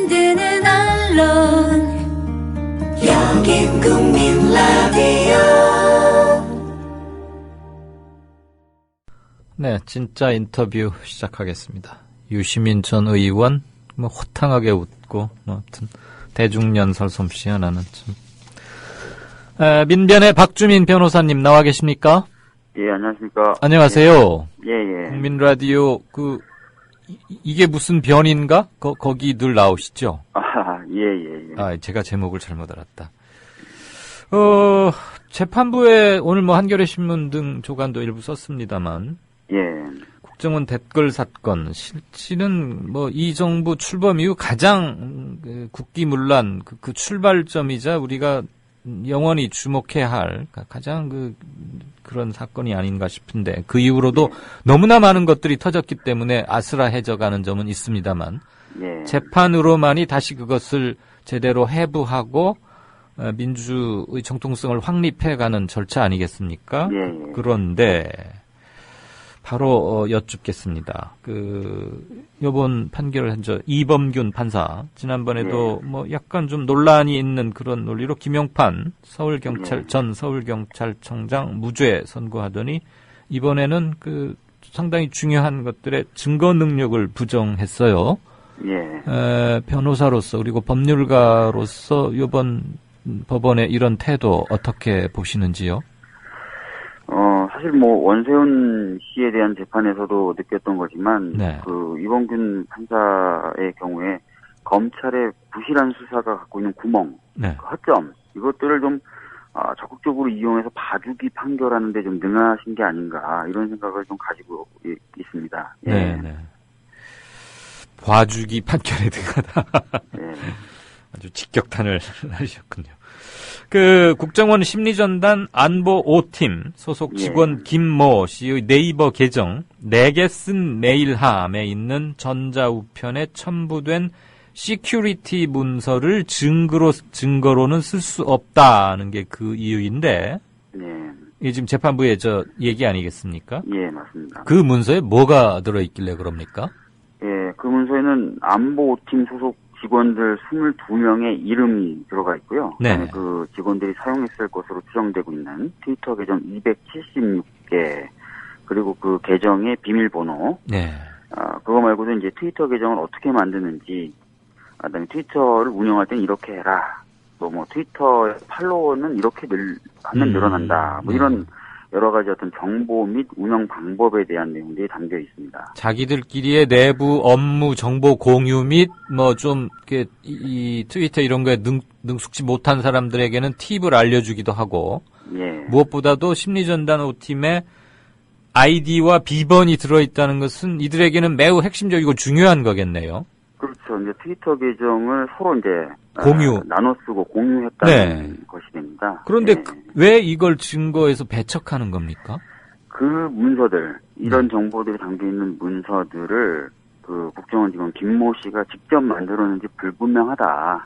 만드는 언론 여긴 국민 라디오. 네, 진짜 인터뷰 시작하겠습니다. 유시민 전 의원 호탕하게 웃고 아무튼 대중연설 솜씨 하나는 참. 민변의 박주민 변호사님 나와 계십니까? 예, 안녕하십니까. 안녕하세요. 예. 국민 라디오 이게 무슨 변인가? 거기 늘 나오시죠? 예. 제가 제목을 잘못 알았다. 재판부에 오늘 한겨레 신문 등 조간도 일부 썼습니다만. 예. 국정원 댓글 사건 실은 이 정부 출범 이후 가장 국기문란 그 출발점이자 우리가 영원히 주목해야 할 가장 그런 사건이 아닌가 싶은데 그 이후로도 너무나 많은 것들이 터졌기 때문에 아슬아해져가는 점은 있습니다만 재판으로만이 다시 그것을 제대로 해부하고 민주의 정통성을 확립해가는 절차 아니겠습니까? 그런데 바로 여쭙겠습니다. 요번 판결을 한 이범균 판사 지난번에도 약간 좀 논란이 있는 그런 논리로 김용판 전 서울경찰청장 무죄 선고하더니 이번에는 상당히 중요한 것들의 증거 능력을 부정했어요. 변호사로서 그리고 법률가로서 이번 법원의 이런 태도 어떻게 보시는지요? 사실 원세훈 씨에 대한 재판에서도 느꼈던 거지만, 이범균 판사의 경우에 검찰의 부실한 수사가 갖고 있는 구멍, 허점, 이것들을 좀, 적극적으로 이용해서 봐주기 판결하는데 좀 능하신 게 아닌가, 이런 생각을 좀 가지고 있습니다. 네. 봐주기 판결에 능하다. 아주 직격탄을 하셨군요. 국정원 심리전단 안보 5팀 소속 직원 김모 씨의 네이버 계정 4개 쓴 메일함에 있는 전자우편에 첨부된 시큐리티 문서를 증거로는 쓸 수 없다는 게 그 이유인데, 이게 지금 재판부의 얘기 아니겠습니까? 예, 맞습니다. 그 문서에 뭐가 들어있길래 그럽니까? 예, 그 문서에는 안보 5팀 소속 직원들 22명의 이름이 들어가 있고요. 그 직원들이 사용했을 것으로 추정되고 있는 트위터 계정 276개, 그리고 그 계정의 비밀번호. 그거 말고도 이제 트위터 계정을 어떻게 만드는지, 그다음에 트위터를 운영할 땐 이렇게 해라. 트위터 팔로워는 이렇게 하면 늘어난다. 이런 여러 가지 어떤 정보 및 운영 방법에 대한 내용들이 담겨 있습니다. 자기들끼리의 내부 업무 정보 공유 및 이 트위터 이런 거에 능숙지 못한 사람들에게는 팁을 알려주기도 하고, 무엇보다도 심리전단 5팀에 아이디와 비번이 들어있다는 것은 이들에게는 매우 핵심적이고 중요한 거겠네요. 그렇죠. 이제 트위터 계정을 서로 이제 공유, 나눠 쓰고 공유했다는 것이 됩니다. 그런데 왜 이걸 증거에서 배척하는 겁니까? 그 문서들, 이런 정보들이 담겨 있는 문서들을 국정원 직원 김모 씨가 직접 만들었는지 불분명하다.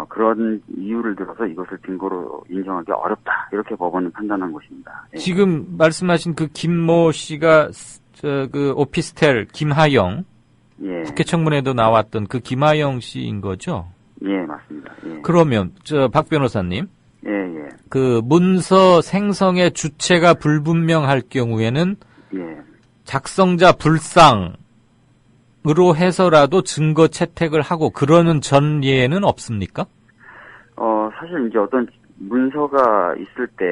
그런 이유를 들어서 이것을 증거로 인정하기 어렵다. 이렇게 법원은 판단한 것입니다. 지금 말씀하신 그 김모 씨가 오피스텔 김하영, 국회 청문회도 나왔던 그 김하영 씨인 거죠? 예, 맞습니다. 그러면 박 변호사님, 그 문서 생성의 주체가 불분명할 경우에는 작성자 불상으로 해서라도 증거 채택을 하고 그러는 전례는 없습니까? 사실 이제 어떤 문서가 있을 때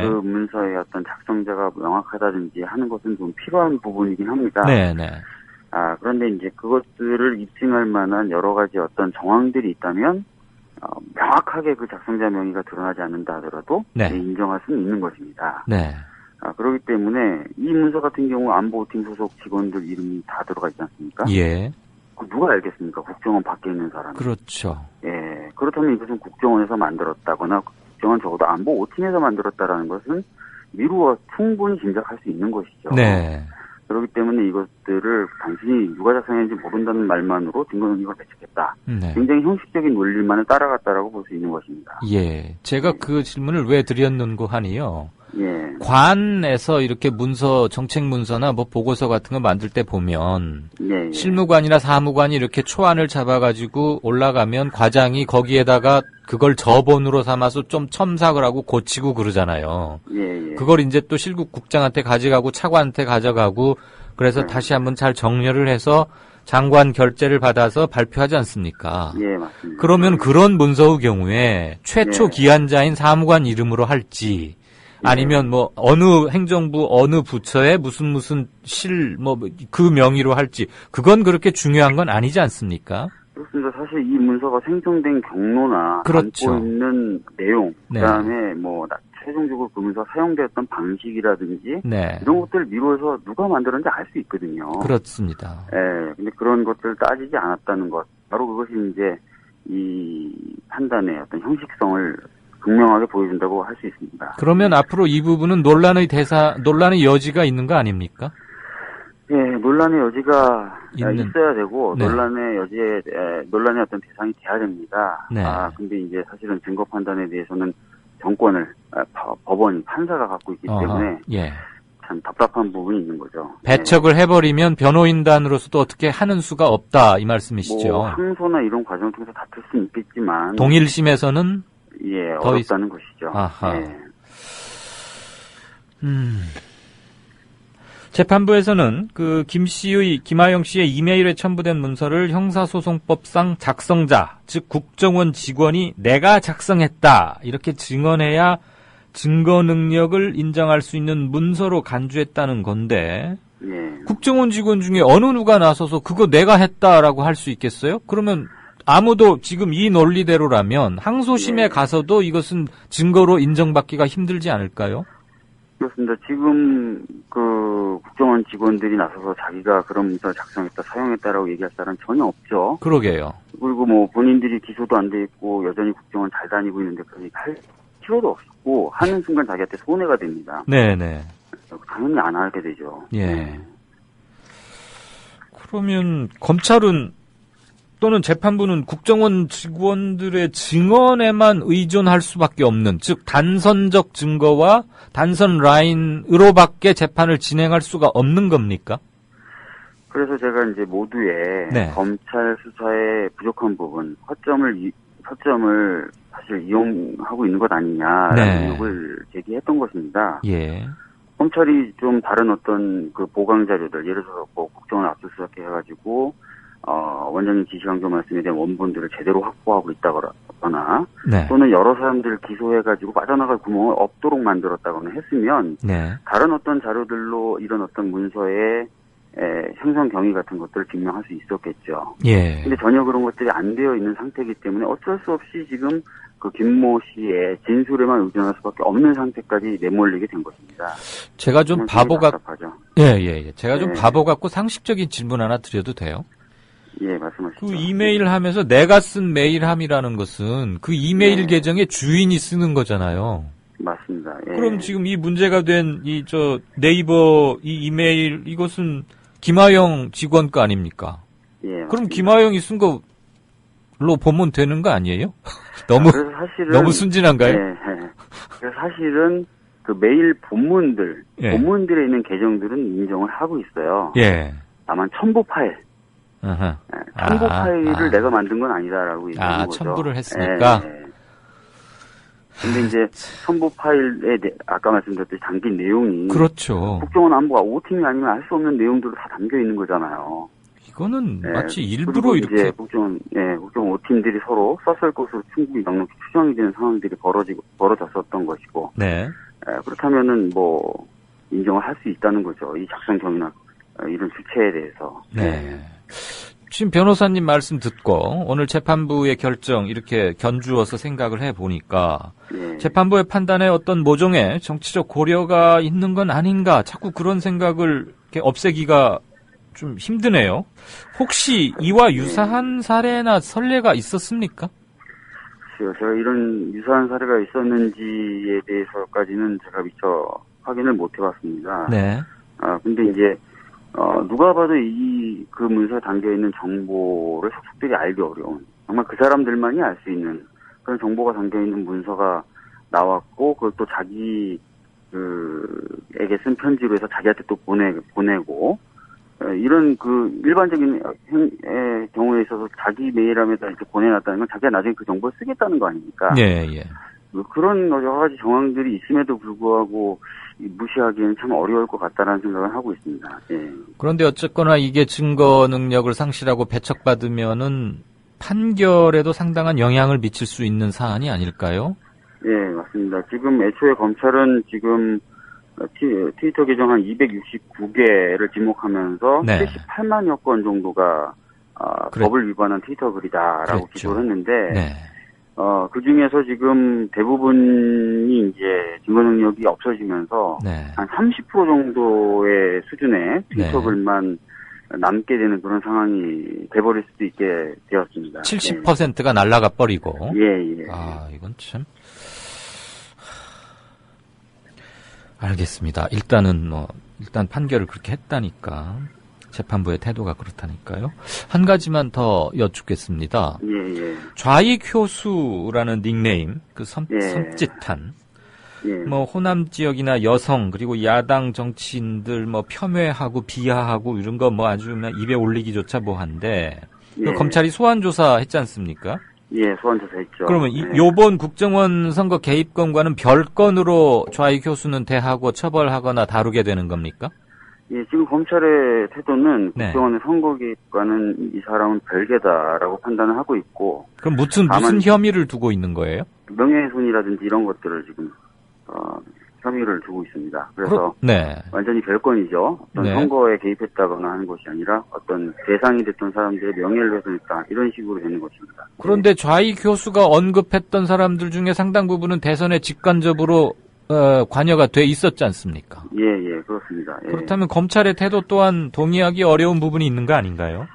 그 문서의 어떤 작성자가 명확하다든지 하는 것은 좀 필요한 부분이긴 합니다. 그런데 이제 그것들을 입증할 만한 여러 가지 어떤 정황들이 있다면, 명확하게 그 작성자 명의가 드러나지 않는다 하더라도, 인정할 수는 있는 것입니다. 그렇기 때문에 이 문서 같은 경우 안보팀 소속 직원들 이름이 다 들어가 있지 않습니까? 누가 알겠습니까? 국정원 밖에 있는 사람. 그렇죠. 그렇다면 이것은 국정원에서 만들었다거나, 국정원 적어도 안보 5팀에서 만들었다라는 것은 미루어 충분히 짐작할 수 있는 것이죠. 그렇기 때문에 이것들을 단순히 누가 작성했는지 모른다는 말만으로 증거 능력을 배척했다. 네. 굉장히 형식적인 논리만을 따라갔다라고 볼 수 있는 것입니다. 예. 제가 그 질문을 왜 드렸는고 하니요. 예. 관에서 이렇게 문서, 정책 문서나 뭐 보고서 같은 거 만들 때 보면 예. 실무관이나 사무관이 이렇게 초안을 잡아가지고 올라가면 과장이 거기에다가 그걸 저본으로 삼아서 좀 첨삭을 하고 고치고 그러잖아요. 예. 그걸 이제 또 실국 국장한테 가져가고 차관한테 가져가고 그래서 다시 한번 잘 정렬을 해서 장관 결재를 받아서 발표하지 않습니까? 예, 맞습니다. 그러면 그런 문서의 경우에 최초 기한자인 사무관 이름으로 할지 아니면 뭐 어느 행정부 어느 부처에 무슨 뭐 그 명의로 할지 그건 그렇게 중요한 건 아니지 않습니까? 그렇습니다. 사실 이 문서가 생성된 경로나 그렇죠. 담고 있는 내용, 네. 그다음에 뭐 최종적으로 그 문서 사용되었던 방식이라든지 네. 이런 것들을 미루어서 누가 만들었는지 알 수 있거든요. 그렇습니다. 예, 근데 그런 것들을 따지지 않았다는 것, 바로 그것이 이제 이 판단의 어떤 형식성을 극명하게 보여준다고 할 수 있습니다. 그러면 앞으로 이 부분은 논란의 여지가 있는 거 아닙니까? 예, 논란의 여지가 있는. 있어야 되고, 네. 논란의 어떤 대상이 돼야 됩니다. 네. 근데 이제 사실은 증거 판단에 대해서는 정권을, 법원이, 판사가 갖고 있기 때문에, 예. 참 답답한 부분이 있는 거죠. 배척을 해버리면 변호인단으로서도 어떻게 하는 수가 없다 이 말씀이시죠? 뭐 항소나 이런 과정을 통해서 다툴 수는 있겠지만, 동일심에서는 예, 어렵다는 것이죠. 아하. 예. 재판부에서는 그 김하영 씨의 이메일에 첨부된 문서를 형사소송법상 작성자, 즉 국정원 직원이 내가 작성했다 이렇게 증언해야 증거 능력을 인정할 수 있는 문서로 간주했다는 건데 예. 국정원 직원 중에 어느 누가 나서서 그거 내가 했다라고 할 수 있겠어요? 그러면 아무도 지금 이 논리대로라면 항소심에 가서도 이것은 증거로 인정받기가 힘들지 않을까요? 그렇습니다. 지금 그 국정원 직원들이 나서서 자기가 그런 문서를 작성했다, 사용했다라고 얘기할 사람은 전혀 없죠. 그러게요. 그리고 뭐 본인들이 기소도 안 돼 있고 여전히 국정원 잘 다니고 있는데 그러니까 할 필요도 없고 하는 순간 자기한테 손해가 됩니다. 네네. 당연히 안 하게 되죠. 예. 그러면 검찰은 또는 재판부는 국정원 직원들의 증언에만 의존할 수밖에 없는, 즉 단선적 증거와 단선 라인으로밖에 재판을 진행할 수가 없는 겁니까? 그래서 제가 이제 모두의 검찰 수사의 부족한 부분, 허점을 사실 이용하고 있는 것 아니냐라는 의혹을 제기했던 것입니다. 예. 검찰이 좀 다른 어떤 그 보강 자료들, 예를 들어서 뭐 국정원 압수수색 해가지고 원장님 지시강조 말씀에 대한 원본들을 제대로 확보하고 있다거나 또는 여러 사람들을 기소해가지고 빠져나갈 구멍을 없도록 만들었다거나 했으면 다른 어떤 자료들로 이런 어떤 문서의 형성 경위 같은 것들을 증명할 수 있었겠죠. 예. 근데 전혀 그런 것들이 안 되어 있는 상태이기 때문에 어쩔 수 없이 지금 그 김모 씨의 진술에만 의존할 수밖에 없는 상태까지 내몰리게 된 것입니다. 제가 좀 바보 제가 좀 바보 같고 상식적인 질문 하나 드려도 돼요? 예, 말씀하시죠. 그 이메일 하면서 내가 쓴 메일함이라는 것은 그 이메일 계정의 주인이 쓰는 거잖아요. 맞습니다. 예. 그럼 지금 이 문제가 된 네이버 이 이메일 이것은 김하영 직원 거 아닙니까? 예. 맞습니다. 그럼 김하영이 쓴 걸로 보면 되는 거 아니에요? 너무 순진한가요? 예. 그래서 사실은 그 메일 본문들에 있는 계정들은 인정을 하고 있어요. 예. 다만 첨부 파일. 첨부 파일을 내가 만든 건 아니다라고 얘기하는 거죠. 첨부를 했으니까. 근데 이제 첨부 파일에 아까 말씀드렸듯이 담긴 내용이 그렇죠. 국정원 안보가 5팀이 아니면 알 수 없는 내용들도 다 담겨 있는 거잖아요. 이거는 마치 일부러 이렇게 이제 국정원 5팀들이 서로 썼을 것으로 충분히 넉넉히 추정이 되는 상황들이 벌어졌었던 것이고. 그렇다면은 뭐 인정을 할 수 있다는 거죠. 이 작성 경위나 이런 주체에 대해서. 지금 변호사님 말씀 듣고 오늘 재판부의 결정 이렇게 견주어서 생각을 해보니까 재판부의 판단에 어떤 모종의 정치적 고려가 있는 건 아닌가 자꾸 그런 생각을 이렇게 없애기가 좀 힘드네요. 혹시 이와 유사한 사례나 선례가 있었습니까? 제가 이런 유사한 사례가 있었는지에 대해서까지는 제가 미처 확인을 못 해봤습니다. 근데 이제 누가 봐도 그 문서에 담겨있는 정보를 속속들이 알기 어려운, 정말 그 사람들만이 알 수 있는 그런 정보가 담겨있는 문서가 나왔고, 그걸 또 에게 쓴 편지로 해서 자기한테 또 보내고, 이런 일반적인 경우에 있어서 자기 메일함에다 이렇게 보내놨다는 건 자기가 나중에 그 정보를 쓰겠다는 거 아닙니까? 예, 예. 그런 여러 가지 정황들이 있음에도 불구하고 무시하기에는 참 어려울 것 같다라는 생각을 하고 있습니다. 예. 그런데 어쨌거나 이게 증거 능력을 상실하고 배척받으면은 판결에도 상당한 영향을 미칠 수 있는 사안이 아닐까요? 예, 맞습니다. 지금 애초에 검찰은 지금 트위터 계정 한 269개를 지목하면서 네. 78만여 건 정도가 법을 위반한 트위터 글이다라고 기소를 했는데 네. 그 중에서 지금 대부분이 이제 증거 능력이 없어지면서 네. 한 30% 정도의 수준의 트위터 글만 남게 되는 그런 상황이 돼버릴 수도 있게 되었습니다. 70%가 날아가 버리고. 예. 이건 참. 알겠습니다. 일단 판결을 그렇게 했다니까. 재판부의 태도가 그렇다니까요. 한 가지만 더 여쭙겠습니다. 예. 좌익효수라는 닉네임, 섬찟한, 호남 지역이나 여성, 그리고 야당 정치인들 폐멸하고 비하하고 이런 거 아주 입에 올리기조차 뭐한데, 검찰이 소환조사 했지 않습니까? 예, 소환조사했죠. 그러면 요번 국정원 선거 개입건과는 별건으로 좌익효수는 대하고 처벌하거나 다루게 되는 겁니까? 예, 지금 검찰의 태도는 국정원의 선거 개입과는 이 사람은 별개다라고 판단을 하고 있고. 그럼 무슨 혐의를 두고 있는 거예요? 명예훼손이라든지 이런 것들을 지금 혐의를 두고 있습니다. 그래서 완전히 별건이죠. 어떤 선거에 개입했다거나 하는 것이 아니라 어떤 대상이 됐던 사람들의 명예를 훼손했다 이런 식으로 되는 것입니다. 그런데 좌익효수가 언급했던 사람들 중에 상당 부분은 대선에 직간접으로 관여가 돼 있었지 않습니까? 예, 그렇습니다. 예. 그렇다면 검찰의 태도 또한 동의하기 어려운 부분이 있는 거 아닌가요?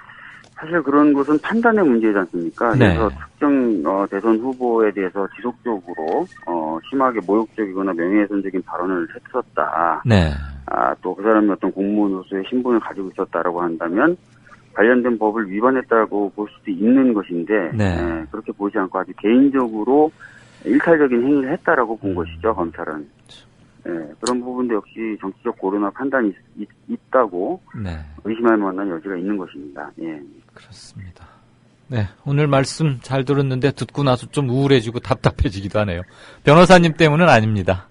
사실 그런 것은 판단의 문제이지 않습니까? 그래서 특정 대선 후보에 대해서 지속적으로 심하게 모욕적이거나 명예훼손적인 발언을 했었다. 또 그 사람이 어떤 공무원으로서의 신분을 가지고 있었다라고 한다면 관련된 법을 위반했다고 볼 수도 있는 것인데 그렇게 보지 않고 아주 개인적으로 일탈적인 행위를 했다라고 본 것이죠, 검찰은. 그런 부분도 역시 정치적 고려나 판단이 있다고 의심할 만한 여지가 있는 것입니다. 예. 그렇습니다. 네, 오늘 말씀 잘 들었는데 듣고 나서 좀 우울해지고 답답해지기도 하네요. 변호사님 때문은 아닙니다.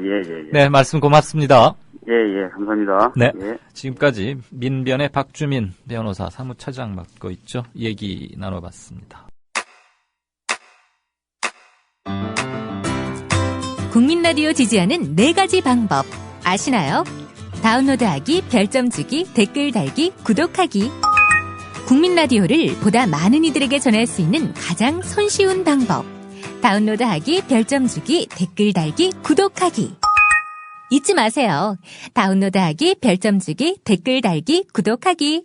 예. 네, 말씀 고맙습니다. 예, 감사합니다. 네, 지금까지 민변의 박주민 변호사 사무차장 맡고 있죠. 얘기 나눠봤습니다. 국민라디오 지지하는 4가지 방법 아시나요? 다운로드하기, 별점 주기, 댓글 달기, 구독하기. 국민라디오를 보다 많은 이들에게 전할 수 있는 가장 손쉬운 방법. 다운로드하기, 별점 주기, 댓글 달기, 구독하기. 잊지 마세요. 다운로드하기, 별점 주기, 댓글 달기, 구독하기.